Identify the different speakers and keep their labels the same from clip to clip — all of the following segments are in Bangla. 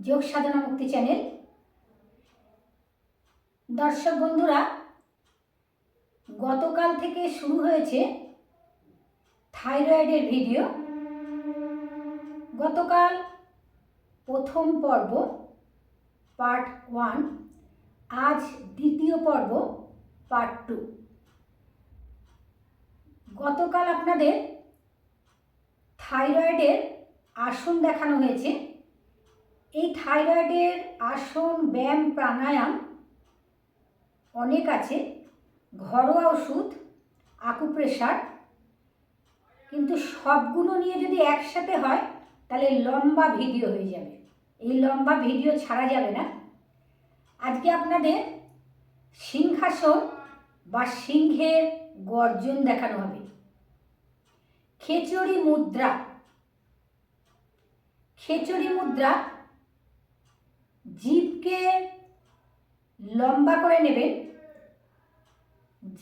Speaker 1: যোগ সাধনা মুক্তি চ্যানেল। দর্শক বন্ধুরা, গতকাল থেকে শুরু হয়েছে থাইরয়েডের ভিডিও। গতকাল প্রথম পর্ব পার্ট 1, আজ দ্বিতীয় পর্ব পার্ট 2। গতকাল আপনাদের থাইরয়েডের আসন দেখানো হয়েছে। এই থাইরয়েডের আসন, ব্যায়াম, প্রাণায়াম অনেক আছে, ঘরোয়া ওষুধ, আকুপ্রেশার, কিন্তু সবগুলো নিয়ে যদি একসাথে হয় তাহলে লম্বা ভিডিও হয়ে যাবে। এই লম্বা ভিডিও ছাড়া যাবে না। আজকে আপনাদের সিংহাসন বা সিংহের গর্জন দেখানো হবে। খেচড়ি মুদ্রা। খেচড়ি মুদ্রা, জিভকে লম্বা করে নেবেন,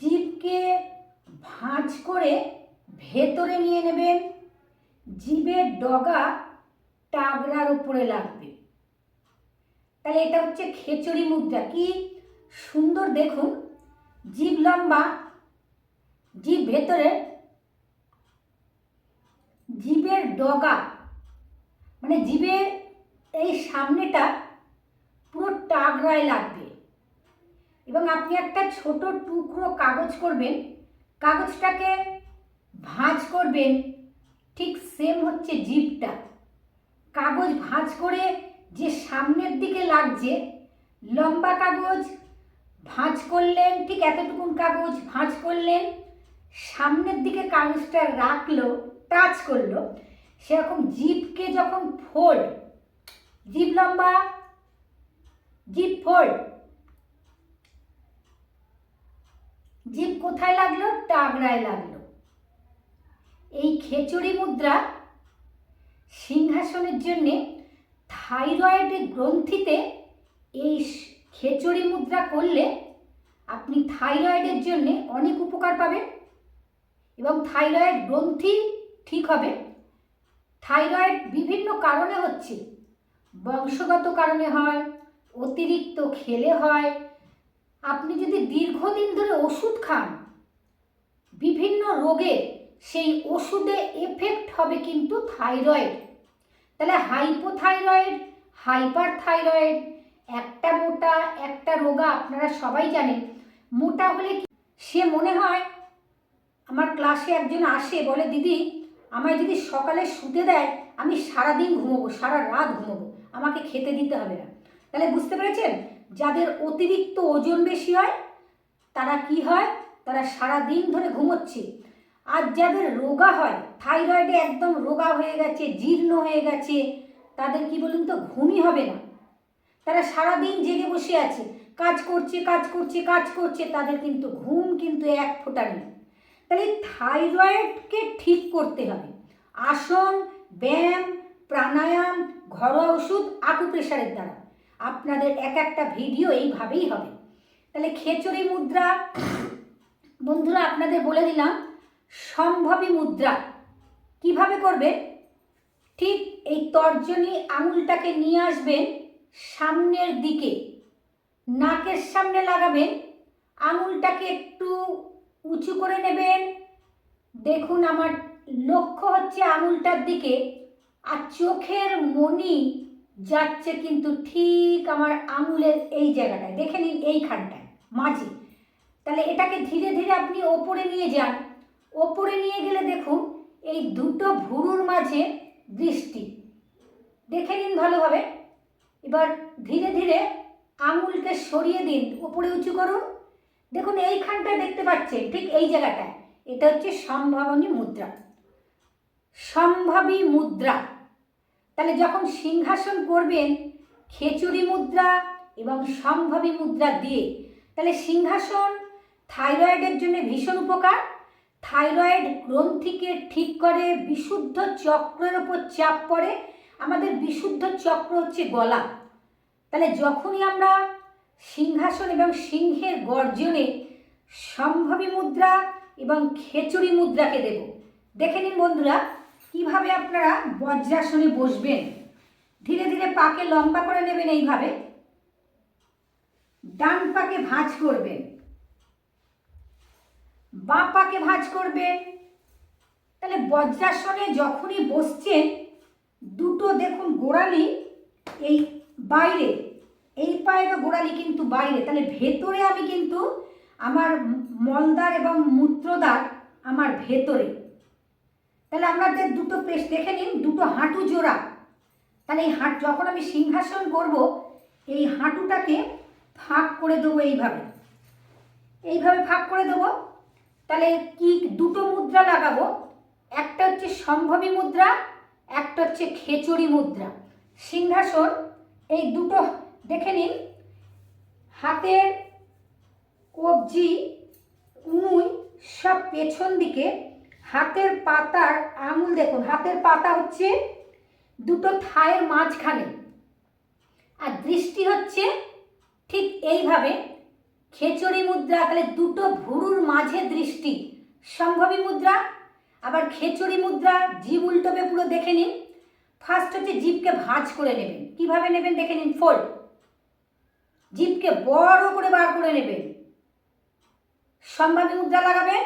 Speaker 1: জিভকে ভাঁজ করে ভেতরে নিয়ে নেবেন, জিভের ডগা টাগরার উপরে লাগবে। তাহলে এটা হচ্ছে খেচড়ি মুদ্রা। কি সুন্দর দেখুন, জিভ লম্বা, জিভ ভেতরে, জিভের ডগা মানে জিভের এই সামনেটা পুরো টাগরায় লাগবে। এবং আপনি একটা ছোট টুকরো কাগজ করবেন, কাগজটাকে ভাঁজ করবেন, ঠিক সেম হচ্ছে জিভটা। কাগজ ভাঁজ করে যে সামনের দিকে লাগছে, লম্বা কাগজ ভাঁজ করলেন, ঠিক এতটুকুন কাগজ ভাঁজ করলেন, সামনের দিকে কাগজটা রাখলো, টাচ করলো, সেরকম জিভকে যখন ফোল্ড, জিভ লম্বা, জিভ ফোল্ড, জিভ কোথায় লাগলো? টাগরায় লাগলো। এই খেচড়ি মুদ্রা সিংহাসনের জন্যে থাইরয়েডের গ্রন্থিতে এই খেচড়ি মুদ্রা করলে আপনি থাইরয়েডের জন্যে অনেক উপকার পাবেন এবং থাইরয়েড গ্রন্থি ঠিক হবে। থাইরয়েড বিভিন্ন কারণে হচ্ছে, বংশগত কারণে হয়, অতিরিক্ত খেলে হয়। আপনি যদি দীর্ঘদিন ধরে ওষুধ খান বিভিন্ন রোগে, সেই ওষুধে এফেক্ট হবে কিন্তু থাইরয়েড। তাহলে হাইপোথাইরয়েড, হাইপার থাইরয়েড, একটা মোটা একটা রোগা। আপনারা সবাই জানেন, মোটা হলে সে মনে হয়, আমার ক্লাসে একজন আসে বলে, দিদি আমায় যদি সকালে শুতে দেয় আমি সারাদিন ঘুমোবো, সারা রাত ঘুমোবো, আমাকে খেতে দিতে হবে না। তাহলে বুঝতে পেরেছেন, যাদের অতিরিক্ত ওজন বেশি হয় তারা কি হয়, তারা সারা দিন ধরে ঘুমোচ্ছে। আর যাদের রোগা হয়, থাইরয়েডে একদম রোগা হয়ে গেছে, জীর্ণ হয়ে গেছে, তাদের কি বলুন তো, ঘুমই হবে না। তারা সারাদিন জেগে বসে আছে, কাজ করছে কাজ করছে কাজ করছে, তাদের কিন্তু ঘুম কিন্তু এক ফোঁটা নেই। তাহলে থাইরয়েডকে ঠিক করতে হবে আসন, ব্যায়াম, প্রাণায়াম, ঘরোয়া ওষুধ, আকুপ্রেশারের দ্বারা। আপনাদের এক একটা ভিডিও এইভাবেই হবে। তাহলে খেচড়ি মুদ্রা বন্ধুরা আপনাদের বলে দিলাম। সম্ভবী মুদ্রা কিভাবে করবেন, ঠিক এই তর্জনী আঙুলটাকে নিয়ে আসবেন সামনের দিকে, নাকের সামনে লাগাবেন, আঙুলটাকে একটু উঁচু করে নেবেন। দেখুন আমার লক্ষ্য হচ্ছে আঙুলটার দিকে, আর চোখের মণি যাচ্ছে কিন্তু ঠিক আমার আঙুলের এই জায়গাটায়, দেখে নিন এইখানটায় মাঝে। তাহলে এটাকে ধীরে ধীরে আপনি ওপরে নিয়ে যান। ওপরে নিয়ে গেলে দেখুন এই দুটো ভুরুর মাঝে দৃষ্টি, দেখে নিন ভালোভাবে। এবার ধীরে ধীরে আঙুলকে সরিয়ে দিন, উপরে উঁচু করুন। দেখুন এইখানটায় দেখতে পাচ্ছেন, ঠিক এই জায়গাটায়, এটা হচ্ছে সম্ভাবনী মুদ্রা, সম্ভাবী মুদ্রা। তাহলে যখন সিংহাসন করবেন খেচড়ি মুদ্রা এবং সম্ভাবী মুদ্রা দিয়ে, তাহলে সিংহাসন থাইরয়েডের জন্য ভীষণ উপকার। থাইরয়েড গ্রন্থিকে ঠিক করে, বিশুদ্ধ চক্রের ওপর চাপ পড়ে। আমাদের বিশুদ্ধ চক্র হচ্ছে গলা। তাহলে যখনই আমরা সিংহাসন এবং সিংহের গর্জনে সম্ভাবী মুদ্রা এবং খেচড়ি মুদ্রাকে দেব, দেখে নিন বন্ধুরা কিভাবে আপনারা বজ্রাসনে বসবেন। ধীরে ধীরে পাকে লম্বা করে নেবেন এইভাবে, ডান পাকে ভাঁজ করবেন, বাঁ পাকে ভাঁজ করবেন। তাহলে বজ্রাসনে যখনই বসছেন দুটো দেখুন গোড়ালি এই বাইরে, এই পায়েরও গোড়ালি কিন্তু বাইরে, তাহলে ভেতরে আমি কিন্তু আমার মলদ্বার এবং মূত্রদ্বার আমার ভেতরে। তাহলে আমাদের দুটো পেশ দেখে নিন, দুটো হাঁটু জোড়া। তাহলে এই যখন আমি সিংহাসন করব এই হাঁটুটাকে ফাঁক করে দেবো এইভাবে, এইভাবে ফাঁক করে দেবো। তাহলে কি দুটো মুদ্রা লাগাবো, একটা হচ্ছে সম্ভবী মুদ্রা, একটা হচ্ছে খেচড়ি মুদ্রা। সিংহাসন এই দুটো দেখে নিন, হাতের কবজি কনুই সব পেছন দিকে, হাতের পাতার আঙুল দেখুন, হাতের পাতা হচ্ছে দুটো থায়ের মাঝখানে, আর দৃষ্টি হচ্ছে ঠিক এইভাবে খেচড়ি মুদ্রা। তাহলে দুটো ভুরুর মাঝে দৃষ্টি সম্ভবী মুদ্রা, আবার খেচড়ি মুদ্রা। জিভ উল্টোবে পুরো দেখে নিন। ফার্স্ট হচ্ছে জিভকে ভাঁজ করে নেবেন, কিভাবে নেবেন দেখে নিন, ফোল্ড, জিভকে বড় করে বার করে নেবেন, সম্ভবী মুদ্রা লাগাবেন,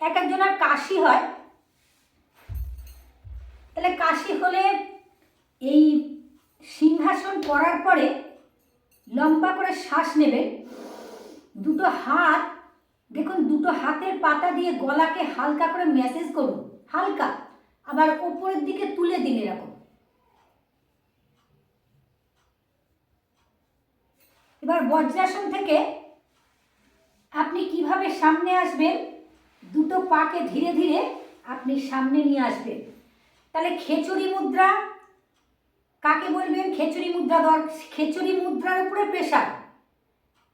Speaker 1: এক একজনের কাশি হয়, তাহলে কাশি হলে এই সিংহাসন করার পরে লম্বা করে শ্বাস নেবেন। দুটো হাত দেখুন, দুটো হাতের পাতা দিয়ে গলাকে হালকা করে ম্যাসেজ করুন, হালকা, আবার ওপরের দিকে তুলে দিন এরকম। এবার বজ্রাসন থেকে আপনি কিভাবে সামনে আসবেন, দুটো পাকে ধীরে ধীরে আপনি সামনে নিয়ে আসবেন। তাহলে খেচড়ি মুদ্রা কাকে বলবেন, খেচড়ি মুদ্রা খেচড়ি মুদ্রার উপরে প্রেশার,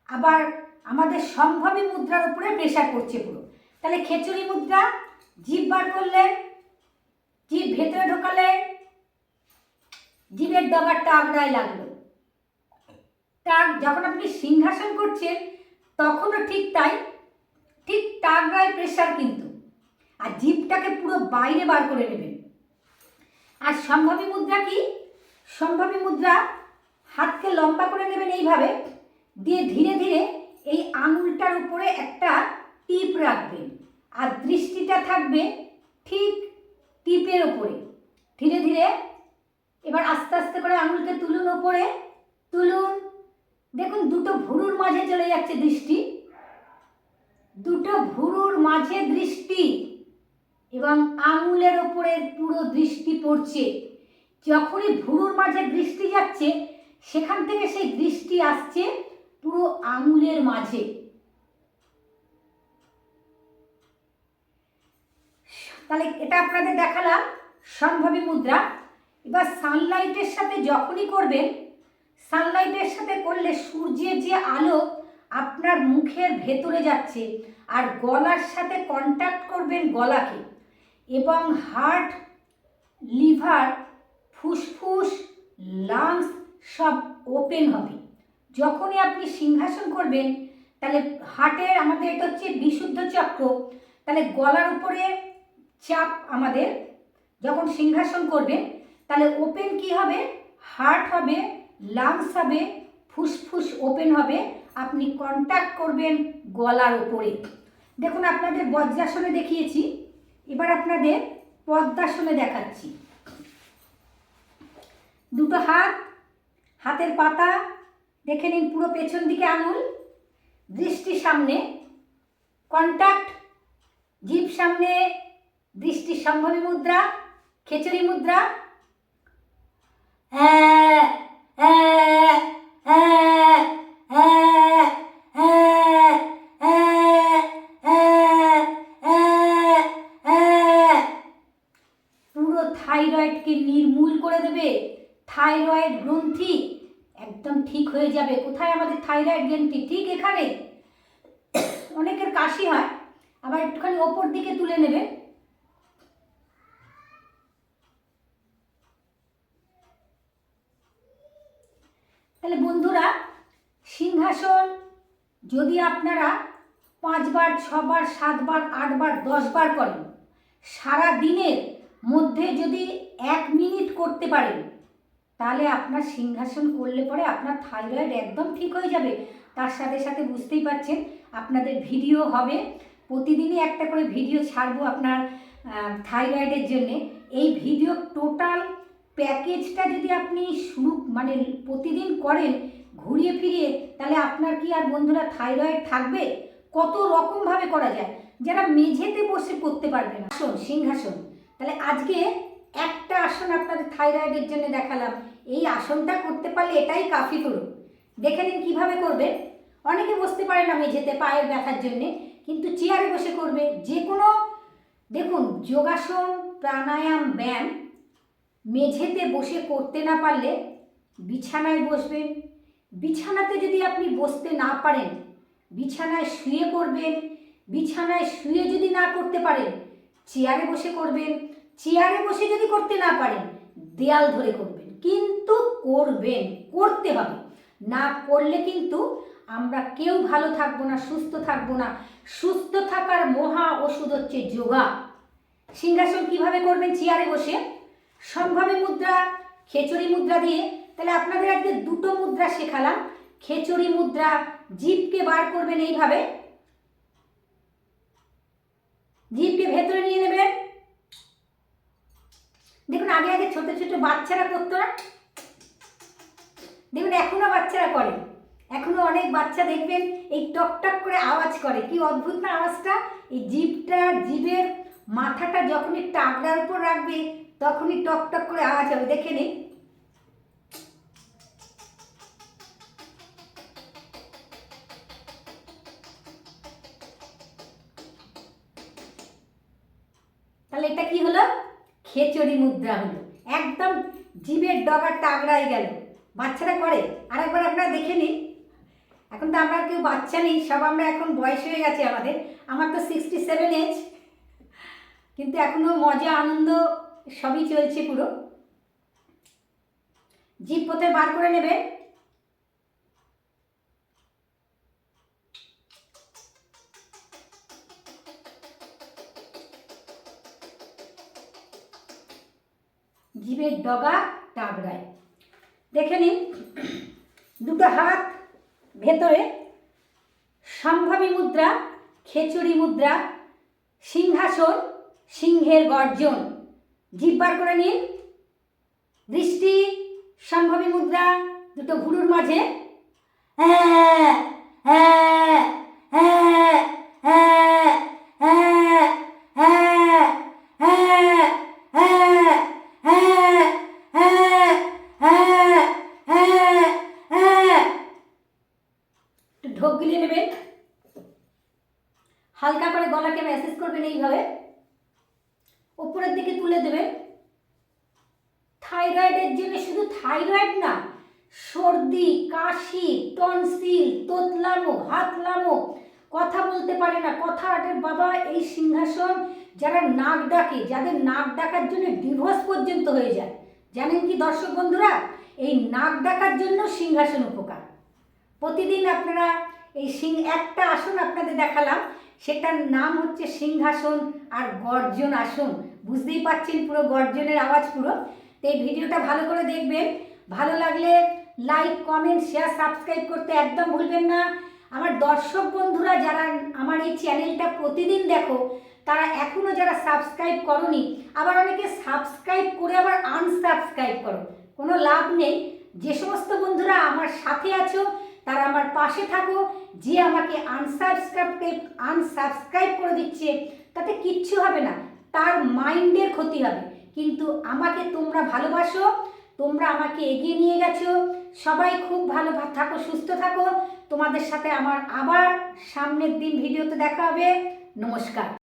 Speaker 1: আবার আমাদের সম্ভবী মুদ্রার উপরে প্রেশার করছে পুরো। তাহলে খেচড়ি মুদ্রা, জিভ বার করলেন, জিভ ভেতরে ঢোকালে জিভের ডগারটা আগড়ায় লাগলো। তার যখন আপনি সিংহাসন করছেন তখনও ঠিক তাই, ঠিক টাগড়ায় প্রেশার কিন্তু, আর জিভটাকে পুরো বাইরে বার করে নেবেন। আর সম্ভবী মুদ্রা কি, সম্ভবী মুদ্রা হাতকে লম্বা করে নেবেন এইভাবে, দিয়ে ধীরে ধীরে এই আঙুলটার উপরে একটা টিপ রাখবেন, আর দৃষ্টিটা থাকবে ঠিক টিপের উপরে। ধীরে ধীরে এবার আস্তে আস্তে করে আঙুলকে তুলুন, ওপরে তুলুন, দেখুন দুটো ভুরুর মাঝে চলে যাচ্ছে দৃষ্টি, দুটো ভুরুর মাঝে দৃষ্টি এবং আঙুলের ওপরে পুরো দৃষ্টি পড়ছে। যখনই ভুরুর মাঝে দৃষ্টি যাচ্ছে সেখান থেকে সেই দৃষ্টি আসছে পুরো আঙুলের মাঝে। তাহলে এটা আপনাদের দেখালাম সম্ভবী মুদ্রা। এবার সানলাইটের সাথে যখনই করবেন, সানলাইটের সাথে করলে সূর্যের যে আলো আপনার মুখের ভেতরে যাচ্ছে, আর গলার সাথে কন্ট্যাক্ট করবেন গলাকে, এবং হার্ট, লিভার, ফুসফুস, লাংস সব ওপেন হবে। যখনই আপনি সিংহাসন করবেন তাহলে হার্টের, আমাদের এটা হচ্ছে বিশুদ্ধ চক্র, তাহলে গলার উপরে চাপ আমাদের যখন সিংহাসন করবেন তাহলে ওপেন কি হবে, হার্ট হবে, লাংস হবে, ফুসফুস ওপেন হবে, আপনি কন্ট্যাক্ট করবেন গলার ওপরে। দেখুন আপনাদের বজ্রাসনে দেখিয়েছি, এবার আপনাদের পদ্মাসনে দেখাচ্ছি। দুটো হাত, হাতের পাতা দেখে নিন, পুরো পেছন দিকে আঙুল, দৃষ্টি সামনে, কন্ট্যাক্ট, জিভ সামনে, দৃষ্টি সম্ভবী মুদ্রা, খেচড়ি মুদ্রা। পুরো থাইরয়েডকে নির্মূল করে দেবে, থাইরয়েড গ্রন্থি একদম ঠিক হয়ে যাবে। কোথায় আমাদের থাইরয়েড গ্রন্থি, ঠিক এখানে। অনেকের কাশি হয়, আবার একটুখানি ওপর দিকে তুলে নেবে। তাহলে বন্ধুরা, সিংহাসন যদি আপনারা 5 বার 6 বার 7 বার 8 বার 10 বার করেন, সারা দিনের মধ্যে যদি 1 মিনিট করতে পারেন, তাহলে আপনার সিংহাসন করলে পরে আপনার থাইরয়েড একদম ঠিক হয়ে যাবে। তার সাথে সাথে বুঝতেই পারছেন আপনাদের ভিডিও হবে, প্রতিদিনই একটা করে ভিডিও ছাড়বো আপনার থাইরয়েডের জন্যে। এই ভিডিও টোটাল প্যাকেজটা যদি আপনি শুরু মানে প্রতিদিন করেন ঘুরিয়ে ফিরিয়ে, তাহলে আপনার কি আর বন্ধুরা থাইরয়েড থাকবে? কত রকমভাবে করা যায়, যারা মেঝেতে বসে করতে পারবে না, আসন সিংহাসন। তাহলে আজকে একটা আসন আপনাদের থাইরয়েডের জন্য দেখালাম, এই আসনটা করতে পারলে এটাই কাফি করুন। দেখে নিন কীভাবে করবে। অনেকে বসতে পারে না মেঝেতে পায়ের ব্যথার জন্যে, কিন্তু চেয়ারে বসে করবে। যে কোনো দেখুন যোগাসন প্রাণায়াম ব্যায়াম মেঝেতে বসে করতে না পারলে বিছানায় বসবেন। বিছানাতে যদি আপনি বসতে না পারেন, বিছানায় শুয়ে করবেন। বিছানায় শুয়ে যদি না করতে পারেন, চেয়ারে বসে করবেন। চেয়ারে বসে যদি করতে না পারেন, দেয়াল ধরে করবেন, কিন্তু করবেন, করতে হবে। না করলে কিন্তু আমরা কেউ ভালো থাকবো না, সুস্থ থাকবো না। সুস্থ থাকার মহা ওষুধ হচ্ছে যোগা। সিংহাসন কিভাবে করবেন? চেয়ারে বসে সম্ভাবী মুদ্রা, খেচুড়ি মুদ্রা দিয়ে। তাহলে আপনাদের আজকে দুটো মুদ্রা শেখালাম। খেচুড়ি মুদ্রা, জিভকে বার করবেন এইভাবে, জিভকে ভেতরে নিয়ে নেবেন। দেখুন আগে আগে ছোট ছোট বাচ্চারা করতো না, দেখুন এখনো বাচ্চারা করে। এখনো অনেক বাচ্চা দেখবেন এই টকটক করে আওয়াজ করে, কি অদ্ভুত না আওয়াজটা। এই জিভের মাথাটা যখনই টাকরার উপর রাখবে তখনই টকটক করে আওয়াজ হবে। দেখে নিন। তাহলে এটা কি হলো? খেচুড়ি মুদ্রা হলো। একদম জিভের ডগা টাগড়াই গেল। বাচ্চারা করে। আরেকবার আপনারা দেখে নিন। এখন তো আমরা কেউ বাচ্চা নেই, সব আমরা এখন বয়স হয়ে গেছে আমাদের। আমার তো 67 এজ, কিন্তু এখনো মজা আনন্দ সবই চলছে পুরো। জিভ প্রথমে বার করে নেবেন। জিভের ডগা টাগড়ায়। দেখে নিন। দুটো হাত ভেতরে, সম্ভাবী মুদ্রা, খেচুড়ি মুদ্রা, সিংহাসন, সিংহের গর্জন। জিভ বার করে নিন। দৃষ্টি, সম্ভাবী মুদ্রা, দুটো ভুরুর মাঝে। ঢোক গিলিয়ে নেবেন। হালকা করে গলাকে ম্যাসেজ করবেন এইভাবে, উপরের দিকে তুলে দেবেন। থাইরয়েডের জন্য শুধু থাইরয়েড না, সর্দি, কাশি, টনসিল, তোতলানো, হাতলানো, কথা বলতে পারে না, কথা আটের বাবা, এই সিংহাসন যারা নাক ডাকে, যাদের নাক ডাকার জন্য ডিভোর্স পর্যন্ত হয়ে যায়, জানেন কি দর্শক বন্ধুরা? এই নাক ডাকার জন্য সিংহাসন উপকার। প্রতিদিন আপনারা এই একটা আসন আপনাদের দেখালাম, সেটার নাম হচ্ছে সিংহাসন আর গর্জন আসন। বুঝতেই পারছেন পুরো গর্জনের আওয়াজ পুরো। তো এই ভিডিওটা ভালো করে দেখবেন। ভালো লাগলে লাইক, কমেন্ট, শেয়ার, সাবস্ক্রাইব করতে একদম ভুলবেন না। আমার দর্শক বন্ধুরা যারা আমার এই চ্যানেলটা প্রতিদিন দেখো, তারা এখনও যারা সাবস্ক্রাইব করোনি, আবার অনেকে সাবস্ক্রাইব করে আবার আনসাবস্ক্রাইব করো, কোনো লাভ নেই। যে সমস্ত বন্ধুরা আমার সাথে আছো তারা আমার পাশে থাকো। যে আমাকে আনসাবস্ক্রাইব করে দিচ্ছে তাতে কিচ্ছু হবে না, তার মাইন্ডের ক্ষতি হবে। কিন্তু আমাকে তোমরা ভালোবাসো, তোমরা আমাকে এগিয়ে নিয়ে গেছো। সবাই খুব ভালো থাকো, সুস্থ থাকো। তোমাদের সাথে আমার আবার সামনের দিন ভিডিওতে দেখা হবে। নমস্কার।